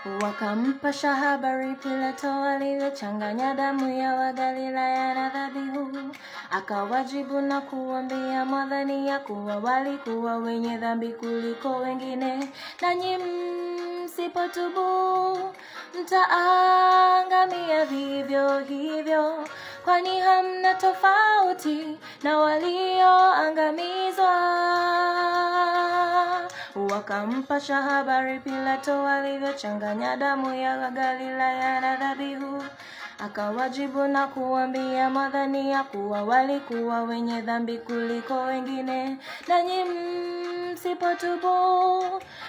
Wakampasha habari Pilato alivyochanganya damu ya Wagalilaya na dhabihu. Akawajibu na kuambia, mwadhani ya kuwa walikuwa wenye dhambi kuliko wengine, nanyi msipotubu mtaangamia vivyo hivyo, kwani hamna tofauti na walioangamizwa. Wakampasha habari Pilato alivyochanganya damu ya Wagalilaya na dhabihu. Akawajibu na kuambia, mwadhani ya kuwa walikuwa wenye dhambi kuliko wengine, nanyi msipotubu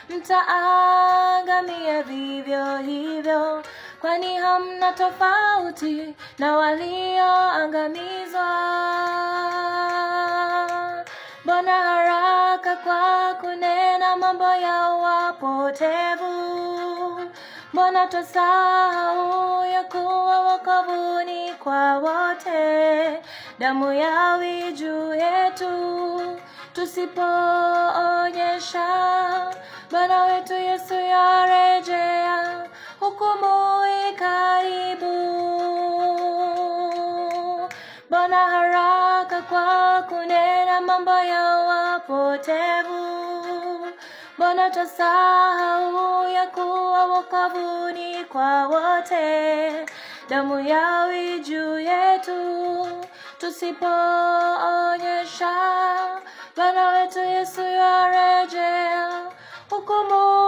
mtaangamia vivyo hivyo, kwani hamna tofauti na walioangamizwa. Mbona haraka kwa kunena mambo ya wapotevu? Mbona twasahau ya kuwa wokovu ni kwa wote? Damu yawi juu yetu tusipoonyesha, Bwana wetu Yesu yarejea, hukumu ikaribu. Mbona haraka kwa kunena mambo ya wapotevu? Mbona twasahau ya kuwa wokovu ni kwa wote? Damu yawi juu yetu tusipoonyesha, Bwana wetu Yesu yarejea, hukumu